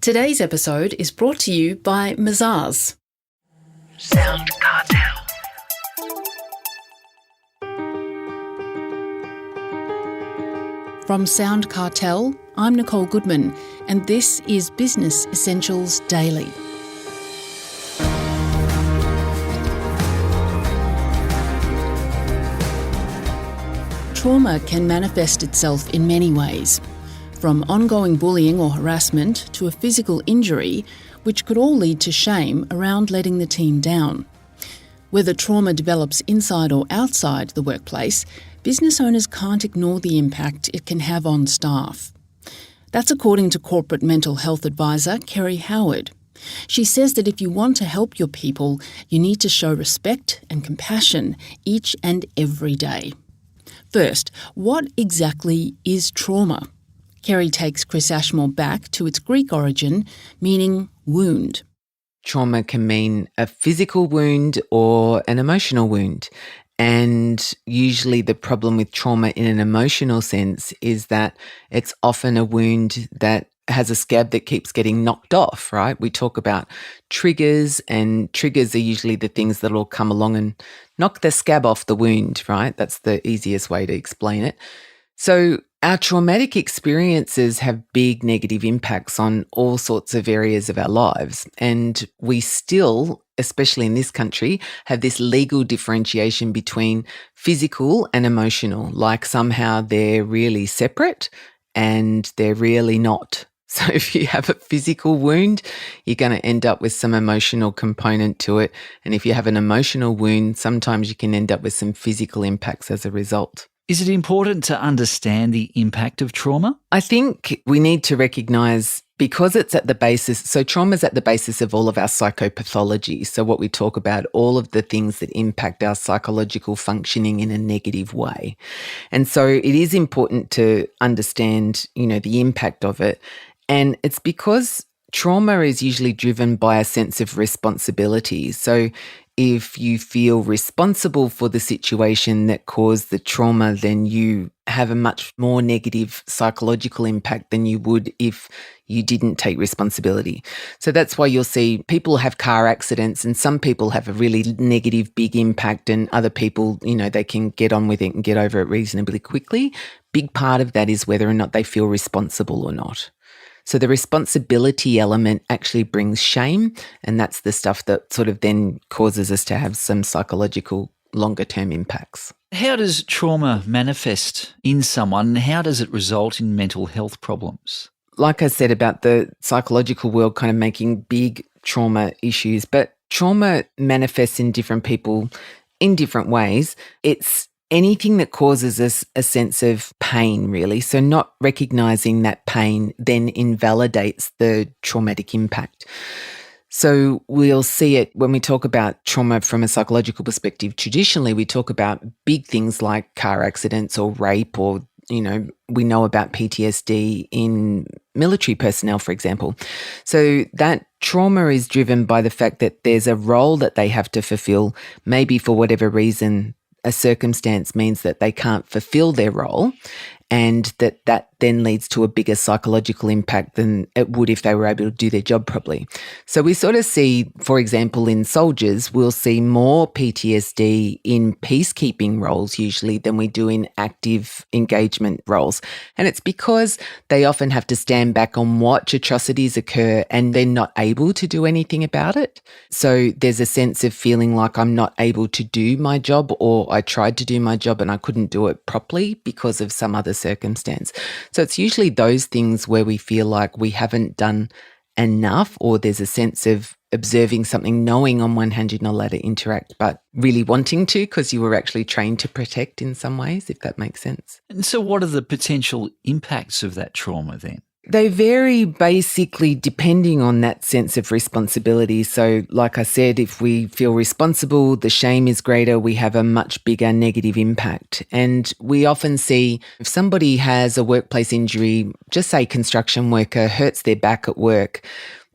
Today's episode is brought to you by minimise. SoundCartel. From SoundCartel, I'm Nicole Goodman, and this is Business Essentials Daily. Trauma can manifest itself in many ways, from ongoing bullying or harassment to a physical injury, which could all lead to shame around letting the team down. Whether trauma develops inside or outside the workplace, business owners can't ignore the impact it can have on staff. That's according to corporate mental health advisor Kerry Howard. She says that if you want to help your people, you need to show respect and compassion each and every day. First, what exactly is trauma? Kerry takes Chris Ashmore back to its Greek origin, meaning wound. Trauma can mean a physical wound or an emotional wound. And usually the problem with trauma in an emotional sense is that it's often a wound that has a scab that keeps getting knocked off, right? We talk about triggers, and triggers are usually the things that will come along and knock the scab off the wound, right? That's the easiest way to explain it. So our traumatic experiences have big negative impacts on all sorts of areas of our lives. And we still, especially in this country, have this legal differentiation between physical and emotional, like somehow they're really separate and they're really not. So if you have a physical wound, you're going to end up with some emotional component to it. And if you have an emotional wound, sometimes you can end up with some physical impacts as a result. Is it important to understand the impact of trauma? I think we need to recognise, because it's at the basis, so trauma is at the basis of all of our psychopathology. So what we talk about, all of the things that impact our psychological functioning in a negative way. And so it is important to understand, the impact of it. And it's because trauma is usually driven by a sense of responsibility. So if you feel responsible for the situation that caused the trauma, then you have a much more negative psychological impact than you would if you didn't take responsibility. So that's why you'll see people have car accidents, and some people have a really negative big impact, and other people, they can get on with it and get over it reasonably quickly. Big part of that is whether or not they feel responsible or not. So the responsibility element actually brings shame, and that's the stuff that sort of then causes us to have some psychological longer-term impacts. How does trauma manifest in someone? How does it result in mental health problems? Like I said about the psychological world kind of making big trauma issues, but trauma manifests in different people in different ways. It's anything that causes us a sense of pain, really. So not recognising that pain then invalidates the traumatic impact. So we'll see it when we talk about trauma from a psychological perspective. Traditionally, we talk about big things like car accidents or rape, or, we know about PTSD in military personnel, for example. So that trauma is driven by the fact that there's a role that they have to fulfill, maybe for whatever reason a circumstance means that they can't fulfill their role, and that then leads to a bigger psychological impact than it would if they were able to do their job properly. So we sort of see, for example, in soldiers, we'll see more PTSD in peacekeeping roles usually than we do in active engagement roles. And it's because they often have to stand back and watch atrocities occur and they're not able to do anything about it. So there's a sense of feeling like I'm not able to do my job, or I tried to do my job and I couldn't do it properly because of some other circumstance. So it's usually those things where we feel like we haven't done enough, or there's a sense of observing something, knowing on one hand you're not allowed to interact, but really wanting to because you were actually trained to protect in some ways, if that makes sense. And so what are the potential impacts of that trauma then? They vary basically depending on that sense of responsibility. So like I said, if we feel responsible, the shame is greater, we have a much bigger negative impact. And we often see if somebody has a workplace injury, just say construction worker hurts their back at work,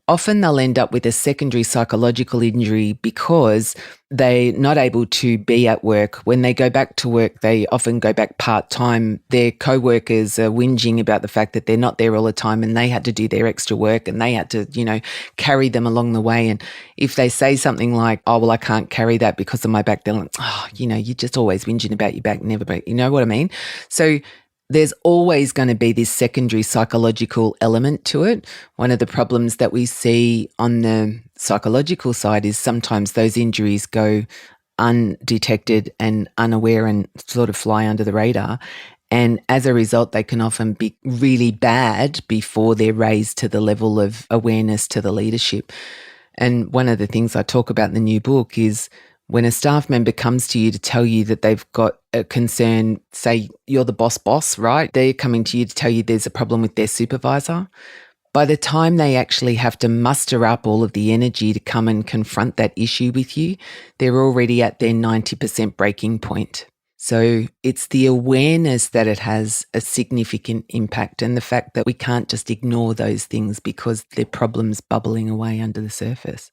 often they'll end up with a secondary psychological injury because they're not able to be at work. When they go back to work, they often go back part-time. Their co-workers are whinging about the fact that they're not there all the time and they had to do their extra work and they had to, carry them along the way. And if they say something like, oh, well, I can't carry that because of my back, they're like, oh, you're just always whinging about your back, never back. You know what I mean? So there's always going to be this secondary psychological element to it. One of the problems that we see on the psychological side is sometimes those injuries go undetected and unaware and sort of fly under the radar. And as a result, they can often be really bad before they're raised to the level of awareness to the leadership. And one of the things I talk about in the new book is when a staff member comes to you to tell you that they've got a concern, say you're the boss, right? They're coming to you to tell you there's a problem with their supervisor. By the time they actually have to muster up all of the energy to come and confront that issue with you, they're already at their 90% breaking point. So it's the awareness that it has a significant impact and the fact that we can't just ignore those things because they're problems bubbling away under the surface.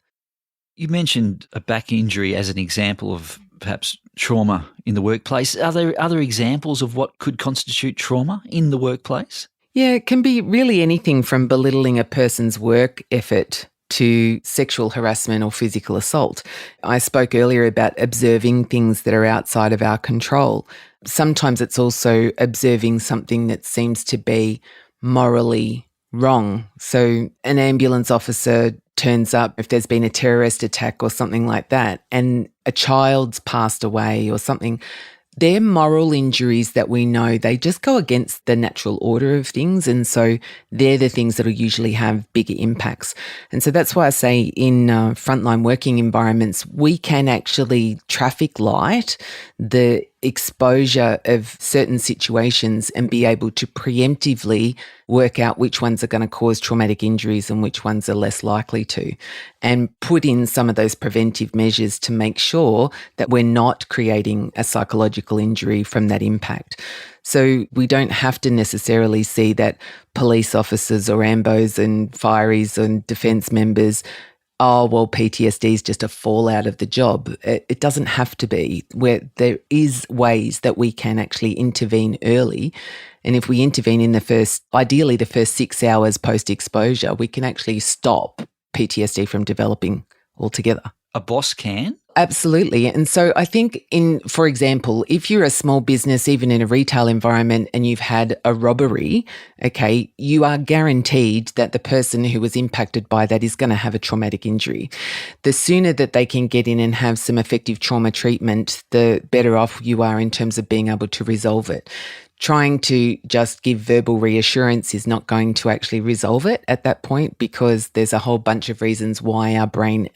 You mentioned a back injury as an example of perhaps trauma in the workplace. Are there other examples of what could constitute trauma in the workplace? Yeah, it can be really anything from belittling a person's work effort to sexual harassment or physical assault. I spoke earlier about observing things that are outside of our control. Sometimes it's also observing something that seems to be morally wrong. So an ambulance officer turns up if there's been a terrorist attack or something like that, and a child's passed away or something. They're moral injuries that we know they just go against the natural order of things. And so they're the things that will usually have bigger impacts. And so that's why I say in frontline working environments, we can actually traffic light the exposure of certain situations and be able to preemptively work out which ones are going to cause traumatic injuries and which ones are less likely to, and put in some of those preventive measures to make sure that we're not creating a psychological injury from that impact. So we don't have to necessarily see that police officers or AMBOs and fireys and defence members, oh, well, PTSD is just a fallout of the job. It doesn't have to be. Where there is ways that we can actually intervene early. And if we intervene in ideally the first 6 hours post-exposure, we can actually stop PTSD from developing altogether. A boss can? Absolutely. And so I think for example, if you're a small business, even in a retail environment, and you've had a robbery, okay, you are guaranteed that the person who was impacted by that is going to have a traumatic injury. The sooner that they can get in and have some effective trauma treatment, the better off you are in terms of being able to resolve it. Trying to just give verbal reassurance is not going to actually resolve it at that point, because there's a whole bunch of reasons how our brain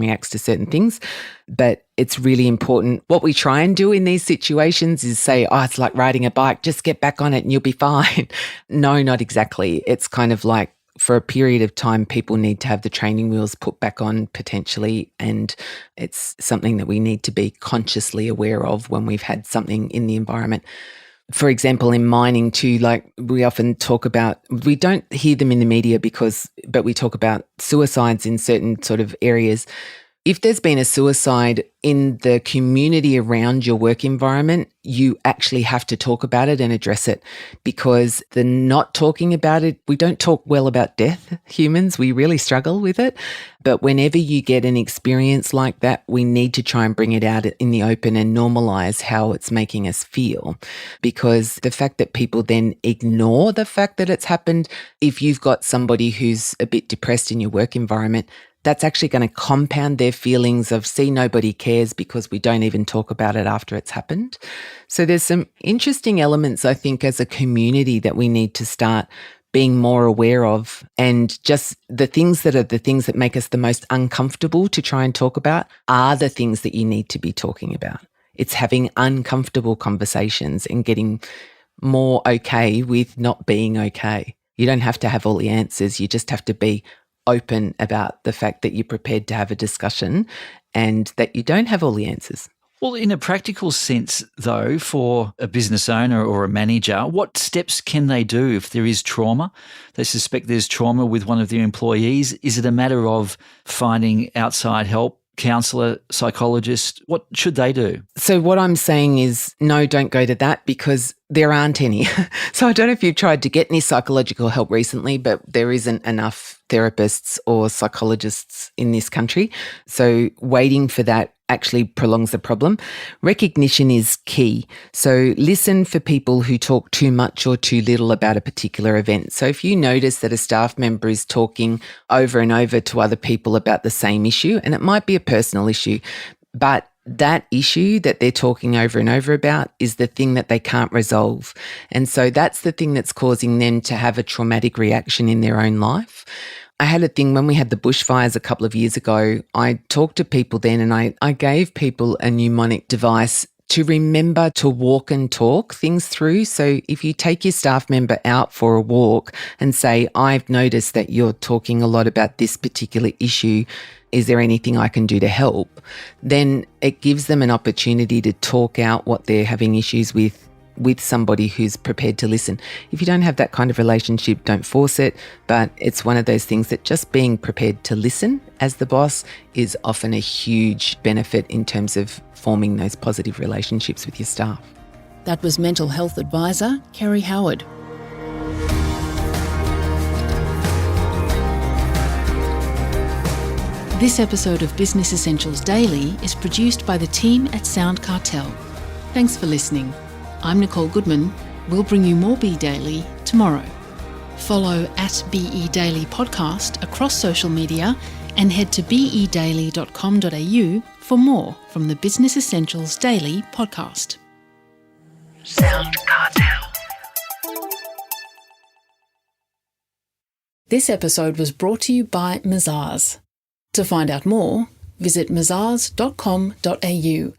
reacts to certain things. But it's really important. What we try and do in these situations is say, oh, it's like riding a bike, just get back on it and you'll be fine. No, not exactly. It's kind of like, for a period of time, people need to have the training wheels put back on potentially, and it's something that we need to be consciously aware of when we've had something in the environment. For example, in mining too, like we often talk about, we don't hear them in the media but we talk about suicides in certain sort of areas. If there's been a suicide in the community around your work environment, you actually have to talk about it and address it, because the not talking about it, we don't talk well about death, humans, we really struggle with it. But whenever you get an experience like that, we need to try and bring it out in the open and normalize how it's making us feel. Because the fact that people then ignore the fact that it's happened, if you've got somebody who's a bit depressed in your work environment, that's actually going to compound their feelings of, see, nobody cares because we don't even talk about it after it's happened. So there's some interesting elements, I think, as a community that we need to start being more aware of, and just the things that make us the most uncomfortable to try and talk about are the things that you need to be talking about. It's having uncomfortable conversations and getting more okay with not being okay. You don't have to have all the answers. You just have to be open about the fact that you're prepared to have a discussion and that you don't have all the answers. Well, in a practical sense, though, for a business owner or a manager, what steps can they do if there is trauma? They suspect there's trauma with one of their employees. Is it a matter of finding outside help, counsellor, psychologist? What should they do? So what I'm saying is, no, don't go to that, because there aren't any. So I don't know if you've tried to get any psychological help recently, but there isn't enough therapists or psychologists in this country. So waiting for that actually prolongs the problem. Recognition is key. So listen for people who talk too much or too little about a particular event. So if you notice that a staff member is talking over and over to other people about the same issue, and it might be a personal issue, but that issue that they're talking over and over about is the thing that they can't resolve. And so that's the thing that's causing them to have a traumatic reaction in their own life. I had a thing when we had the bushfires a couple of years ago. I talked to people then, and I gave people a mnemonic device to remember to walk and talk things through. So if you take your staff member out for a walk and say, I've noticed that you're talking a lot about this particular issue, is there anything I can do to help? Then it gives them an opportunity to talk out what they're having issues with somebody who's prepared to listen. If you don't have that kind of relationship, don't force it, but it's one of those things that just being prepared to listen as the boss is often a huge benefit in terms of forming those positive relationships with your staff. That was mental health advisor Kerry Howard. This episode of Business Essentials Daily is produced by the team at SoundCartel. Thanks for listening. I'm Nicole Goodman. We'll bring you more Be Daily tomorrow. Follow @BE Daily Podcast across social media and head to bedaily.com.au for more from the Business Essentials Daily podcast. SoundCartel. This episode was brought to you by Mazars. To find out more, visit mazars.com.au.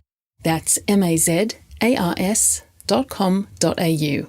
That's mazars.com.au.